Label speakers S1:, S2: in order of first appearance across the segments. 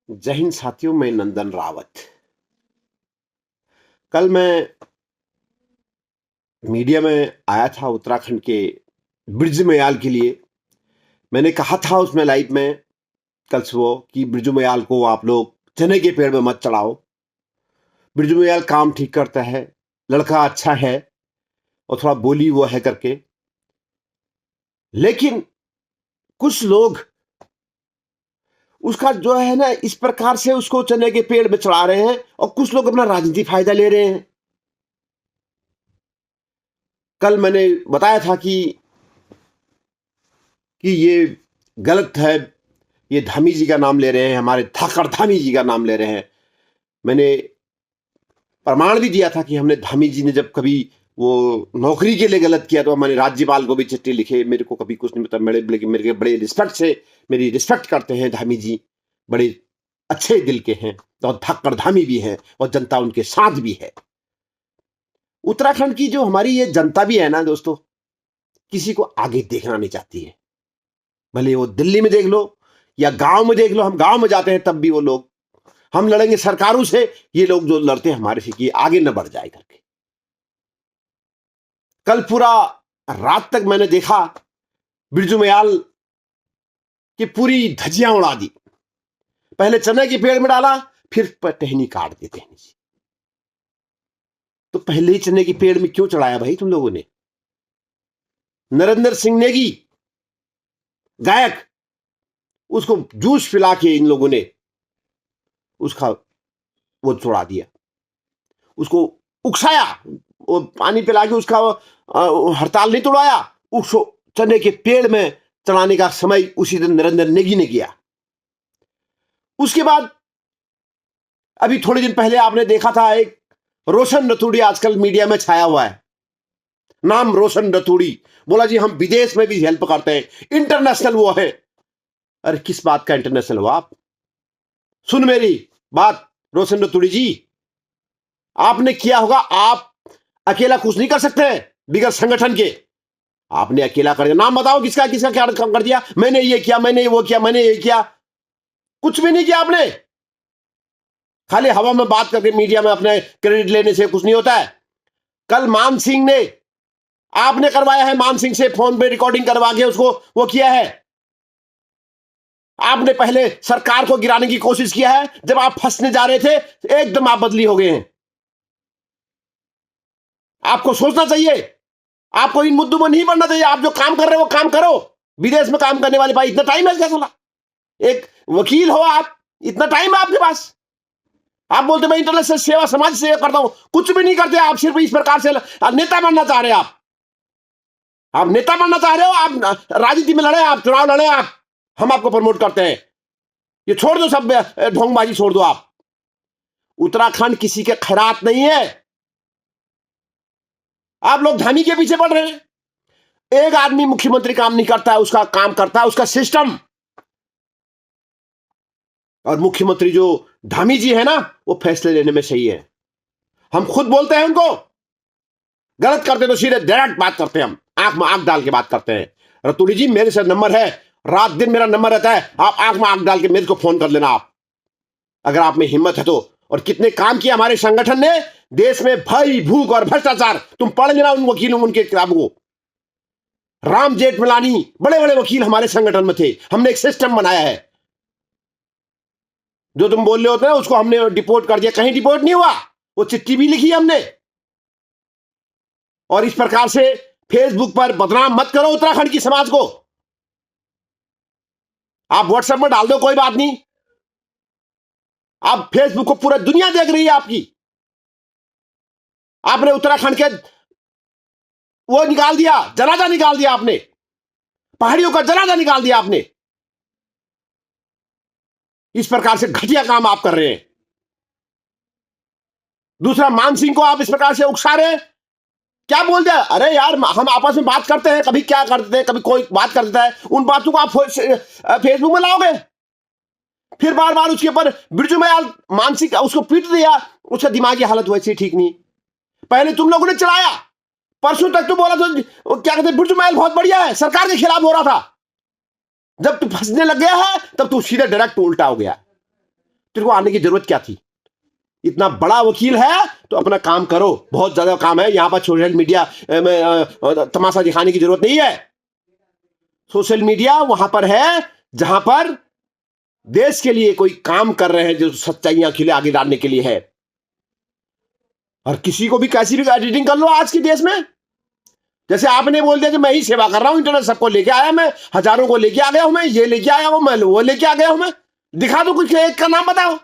S1: जय हिंद साथियों, मैं नंदन रावत। कल मैं मीडिया में आया था उत्तराखंड के बिरजू मयाल के लिए। मैंने कहा था उसमें लाइव में कल सुबह कि बिरजू मयाल को आप लोग चने के पेड़ में मत चढ़ाओ। बिरजू मयाल काम ठीक करता है, लड़का अच्छा है और थोड़ा बोली वो है करके, लेकिन कुछ लोग उसका जो है ना इस प्रकार से उसको चने के पेड़ में चढ़ा रहे हैं और कुछ लोग अपना राजनीतिक फायदा ले रहे हैं। कल मैंने बताया था कि ये गलत है। ये धामी जी का नाम ले रहे हैं, हमारे धाकड़ धामी जी का नाम ले रहे हैं। मैंने प्रमाण भी दिया था कि हमने धामी जी ने जब कभी वो नौकरी के लिए गलत किया तो हमारे राज्यपाल को भी चिट्ठी लिखे। मेरे को कभी कुछ नहीं पता, मेरे बड़े रिस्पेक्ट से मेरी रिस्पेक्ट करते हैं धामी जी, बड़े अच्छे दिल के हैं और धाकड़ धामी भी हैं और जनता उनके साथ भी है। उत्तराखंड की जो हमारी ये जनता भी है ना दोस्तों, किसी को आगे देखना नहीं चाहती है। भले वो दिल्ली में देख लो या गांव में देख लो, हम गांव में जाते हैं तब भी वो लोग हम लड़ेंगे सरकारों से, ये लोग जो लड़ते हैं हमारे से कि आगे न बढ़ जाए करके। कल पूरा रात तक मैंने देखा बिरजू मयाल की पूरी धज्जियां उड़ा दी। पहले चने के पेड़ में डाला, फिर टहनी काट दी टहनी जी। तो पहले ही चने के पेड़ में क्यों चढ़ाया भाई तुम लोगों ने? नरेंद्र सिंह नेगी गायक, उसको जूस पिला के इन लोगों ने उसका वो छोड़ा दिया, उसको उकसाया, वो पानी पिला के उसका हड़ताल नहीं तोड़ाया। उसको चने के पेड़ में चढ़ाने का समय उसी दिन नरेंद्र नेगी ने किया। उसके बाद अभी थोड़े दिन पहले आपने देखा था एक रोशन रतूड़ी आजकल मीडिया में छाया हुआ है, नाम रोशन रतूड़ी। बोला जी हम विदेश में भी हेल्प करते हैं, इंटरनेशनल वो है। अरे किस बात का इंटरनेशनल हो आप? सुन मेरी बात रोशन रतूड़ी जी, आपने किया होगा, आप अकेला कुछ नहीं कर सकते बिगड़ संगठन के। आपने अकेला कर दिया, नाम बताओ किसका किसका क्या काम कर दिया? मैंने ये किया, मैंने वो किया, मैंने ये किया। कुछ भी नहीं किया आपने। खाली हवा में बात करके मीडिया में अपने क्रेडिट लेने से कुछ नहीं होता है। कल मान सिंह ने, आपने करवाया है मान सिंह से फोन पे रिकॉर्डिंग करवा के उसको वो किया है। आपने पहले सरकार को गिराने की कोशिश किया है, जब आप फंसने जा रहे थे एकदम आप बदली हो गए हैं। आपको सोचना चाहिए, आपको इन मुद्दों में नहीं पड़ना चाहिए। आप जो काम कर रहे हो वो काम करो। विदेश में काम करने वाले भाई, इतना टाइम है क्या? साला एक वकील हो आप, इतना टाइम है आपके पास? आप बोलते मैं इंटरनेशनल सेवा, समाज सेवा करता हूं, कुछ भी नहीं करते आप। सिर्फ इस प्रकार से नेता बनना चाह रहे हैं आप नेता बनना चाह रहे हो, आप राजनीति में लड़े, आप चुनाव लड़े, आप हम आपको प्रमोट करते हैं। ये छोड़ दो, सब ढोंगबाजी छोड़ दो आप। उत्तराखंड किसी के खैरात नहीं है। आप लोग धामी के पीछे पड़ रहे हैं। एक आदमी मुख्यमंत्री काम नहीं करता है, उसका काम करता है उसका सिस्टम। और मुख्यमंत्री जो धामी जी है ना, वो फैसले लेने में सही है। हम खुद बोलते हैं उनको, गलत करते तो सीधे डायरेक्ट बात करते हैं, हम आंख में आंख डाल के बात करते हैं। रतूड़ी जी मेरे से नंबर है, रात दिन मेरा नंबर रहता है, आप आंख में आंख डाल के मेरे को फोन कर लेना आप, अगर आप में हिम्मत है तो। और कितने काम किए हमारे संगठन ने देश में, भय भूख और भ्रष्टाचार। तुम पढ़ लेना उन वकीलों उनके किताबों को। राम जेठमलानी, बड़े बड़े वकील हमारे संगठन में थे। हमने एक सिस्टम बनाया है। जो तुम बोल रहे होते हैं उसको हमने डिपोर्ट कर दिया, कहीं डिपोर्ट नहीं हुआ, वो चिट्ठी भी लिखी हमने। और इस प्रकार से फेसबुक पर बदनाम मत करो उत्तराखंड की समाज को। आप व्हाट्सएप में डाल दो, कोई बात नहीं। आप फेसबुक को पूरा दुनिया देख रही है आपकी। आपने उत्तराखंड के वो निकाल दिया, जनाजा निकाल दिया आपने, पहाड़ियों का जनाजा निकाल दिया आपने। इस प्रकार से घटिया काम आप कर रहे हैं। दूसरा, मान सिंह को आप इस प्रकार से उकसा रहे हैं। क्या बोल दिया? अरे यार हम आपस में बात करते हैं, कभी क्या करते हैं, कभी कोई बात कर देता है, उन बातों को आप फेसबुक में लाओगे। फिर बार बार उसके ऊपर बिरजू मयाल मानसिक उसको पीट दिया, उसका दिमागी हालत वैसे ठीक नहीं। पहले तुम लोगों ने चलाया, परसों तक तो बोला तो क्या कहते बिरजू मयाल बहुत बढ़िया है, सरकार के खिलाफ हो रहा था। जब तू फंसने लग गया है तब तू सीधे डायरेक्ट उल्टा हो गया। तेरे को आने की जरूरत क्या थी? इतना बड़ा वकील है तो अपना काम करो, बहुत ज्यादा काम है यहां पर सोशल मीडिया में तमाशा दिखाने की जरूरत नहीं है। सोशल मीडिया वहां पर है जहां पर देश के लिए कोई काम कर रहे हैं, जो सच्चाइयां खिले आगे डालने के लिए है। और किसी को भी कैसी भी एडिटिंग कर लो आज के देश में। जैसे आपने बोल दिया कि मैं ही सेवा कर रहा हूं, इंटरनेट सबको लेके आया, मैं हजारों को लेके आ गया हूं, मैं ये लेके आया हूं, मैं वो लेके आ गया हूं, मैं दिखा दो कुछ, एक का नाम बताओ।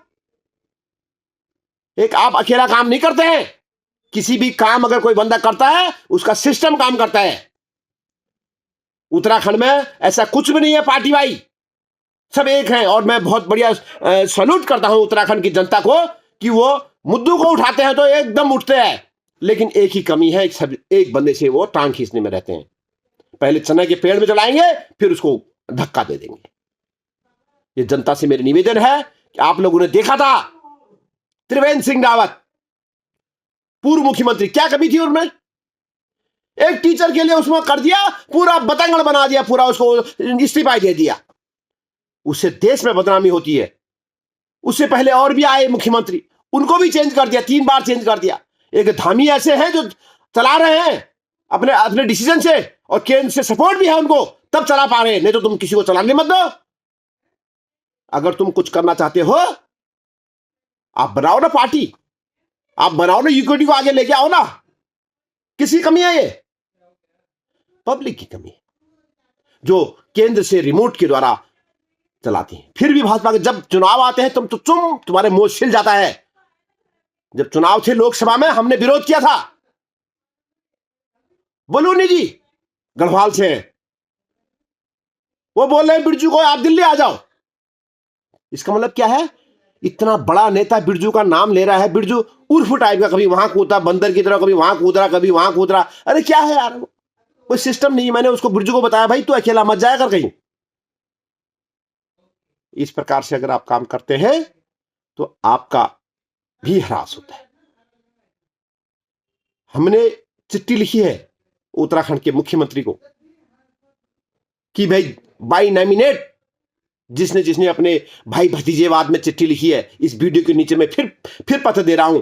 S1: एक आप अकेला काम नहीं करते हैं, किसी भी काम अगर कोई बंदा करता है उसका सिस्टम काम करता है। उत्तराखंड में ऐसा कुछ भी नहीं है पार्टी भाई, सब एक हैं। और मैं बहुत बढ़िया सैल्यूट करता हूं उत्तराखंड की जनता को कि वो मुद्दों को उठाते हैं तो एकदम उठते हैं। लेकिन एक ही कमी है, एक बंदे से वो टांग खींचने में रहते हैं। पहले चने के पेड़ में चढ़ाएंगे, फिर उसको धक्का दे देंगे। ये जनता से मेरी निवेदन है कि आप लोगों ने देखा था त्रिवेंद्र सिंह रावत पूर्व मुख्यमंत्री, क्या कमी थी उनमें? एक टीचर के लिए उसमें कर दिया, पूरा बतंगड़ बना दिया, पूरा उसको इस्तीफा दे दिया। उससे देश में बदनामी होती है। उससे पहले और भी आए मुख्यमंत्री, उनको भी चेंज कर दिया, 3 बार चेंज कर दिया। एक धामी ऐसे हैं जो चला रहे हैं अपने अपने डिसीजन से, और केंद्र से सपोर्ट भी है उनको, तब चला पा रहे हैं, नहीं तो तुम किसी को चलाने मत दो। अगर तुम कुछ करना चाहते हो, आप बनाओ ना पार्टी, आप बनाओ ना, यूकेटी को आगे लेके आओ ना। किसी कमी है? ये पब्लिक की कमी है जो केंद्र से रिमोट के द्वारा चलाती है। फिर भी भाजपा के जब चुनाव आते हैं तुम तो तुम्हारे मुंह छिल जाता है। जब चुनाव थे लोकसभा में, हमने विरोध किया था, बलूनी जी गढ़वाल से हैं, वो बोल रहे हैं बिरजू को आप दिल्ली आ जाओ। इसका मतलब क्या है? इतना बड़ा नेता बिरजू का नाम ले रहा है, बिरजू उर्फ टाइप का, कभी वहां कूदा बंदर की तरह, कभी वहां कूद रहा, कभी वहां कूद रहा। अरे क्या है यार, कोई सिस्टम नहीं। मैंने उसको बिरजू को बताया, भाई तू अकेला मत जाया कर कहीं। इस प्रकार से अगर आप काम करते हैं तो आपका भी ह्रास होता है। हमने चिट्ठी लिखी है उत्तराखंड के मुख्यमंत्री को कि भाई बाई नॉमिनेट, जिसने जिसने अपने भाई भतीजेवाद में चिट्ठी लिखी है, इस वीडियो के नीचे मैं फिर पत्र दे रहा हूं,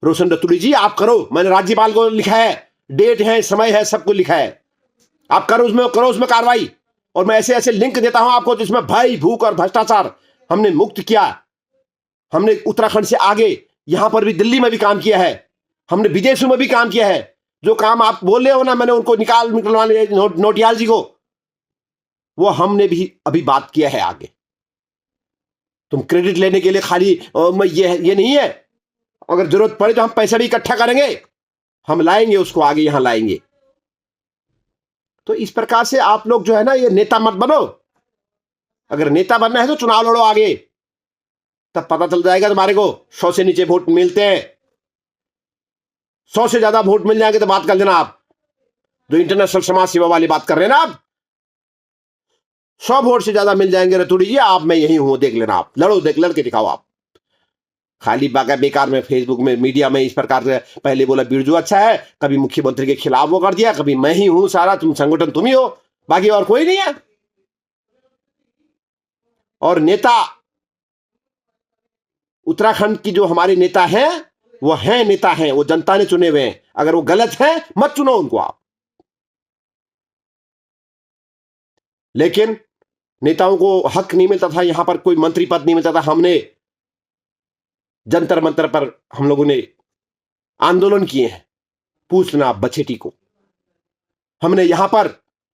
S1: रोशन रतूड़ी जी आप करो। मैंने राज्यपाल को लिखा है, डेट है, समय है, सबको लिखा है, आप करो उसमें कार्रवाई। और मैं ऐसे ऐसे लिंक देता हूं आपको जिसमें भय, भूख और भ्रष्टाचार हमने मुक्त किया। हमने उत्तराखंड से आगे यहां पर भी, दिल्ली में भी काम किया है, हमने विदेशों में भी काम किया है। जो काम आप बोल रहे हो ना, मैंने उनको निकलवाने नोटियाल जी को, वो हमने भी अभी बात किया है आगे। तुम क्रेडिट लेने के लिए खाली ये नहीं है। अगर जरूरत पड़े तो हम पैसा भी इकट्ठा करेंगे, हम लाएंगे उसको आगे, यहां लाएंगे। तो इस प्रकार से आप लोग जो है ना, ये नेता मत बनो। अगर नेता बनना है तो चुनाव लड़ो आगे, तब पता चल जाएगा तुम्हारे को 100 से नीचे वोट मिलते हैं। 100 से ज्यादा वोट मिल जाएंगे तो बात कर लेना आप, जो इंटरनेशनल समाज सेवा वाली बात कर रहे हैं ना आप। 100 वोट से ज्यादा मिल जाएंगे रतूड़ी जी, आप मैं यही हूं, देख लेना आप, लड़ो, लड़के दिखाओ आप। खाली बेकार में फेसबुक में, मीडिया में इस प्रकार से पहले बोला बिरजू अच्छा है, कभी मुख्यमंत्री के खिलाफ वो कर दिया, कभी मैं ही हूं सारा, तुम संगठन तुम ही हो, बाकी और कोई नहीं है। और नेता उत्तराखंड की जो हमारे नेता हैं, वो हैं नेता हैं, वो जनता ने चुने हुए हैं। अगर वो गलत है मत चुनो उनको आप। लेकिन नेताओं को हक नहीं मिलता था, यहां पर कोई मंत्री पद नहीं मिलता था। हमने जंतर मंतर पर हम लोगों ने आंदोलन किए हैं, पूछना बछेटी को। हमने यहां पर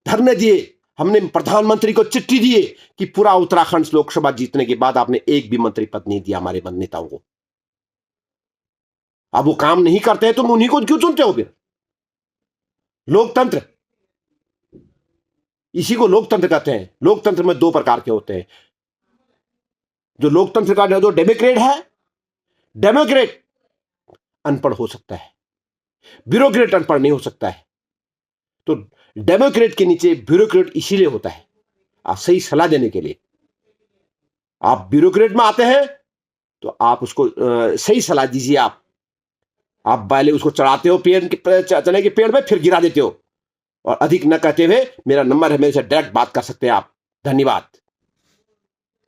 S1: धरने दिए, हमने प्रधानमंत्री को चिट्ठी दिए कि पूरा उत्तराखंड लोकसभा जीतने के बाद आपने एक भी मंत्री पद नहीं दिया हमारे नेताओं को। अब वो काम नहीं करते हैं, तुम उन्हीं को क्यों चुनते हो फिर? लोकतंत्र, इसी को लोकतंत्र कहते हैं। लोकतंत्र में 2 प्रकार के होते हैं। जो लोकतंत्र का जो डेमोक्रेट है, डेमोक्रेट अनपढ़ हो सकता है, ब्यूरोक्रेट अनपढ़ नहीं हो सकता है। तो डेमोक्रेट के नीचे ब्यूरोक्रेट इसीलिए होता है, आप सही सलाह देने के लिए। आप ब्यूरोक्रेट में आते हैं तो आप उसको सही सलाह दीजिए। आप पहले उसको चढ़ाते हो चने के पेड़ में, फिर गिरा देते हो। और अधिक न कहते हुए मेरा नंबर है, मेरे से डायरेक्ट बात कर सकते हैं आप। धन्यवाद।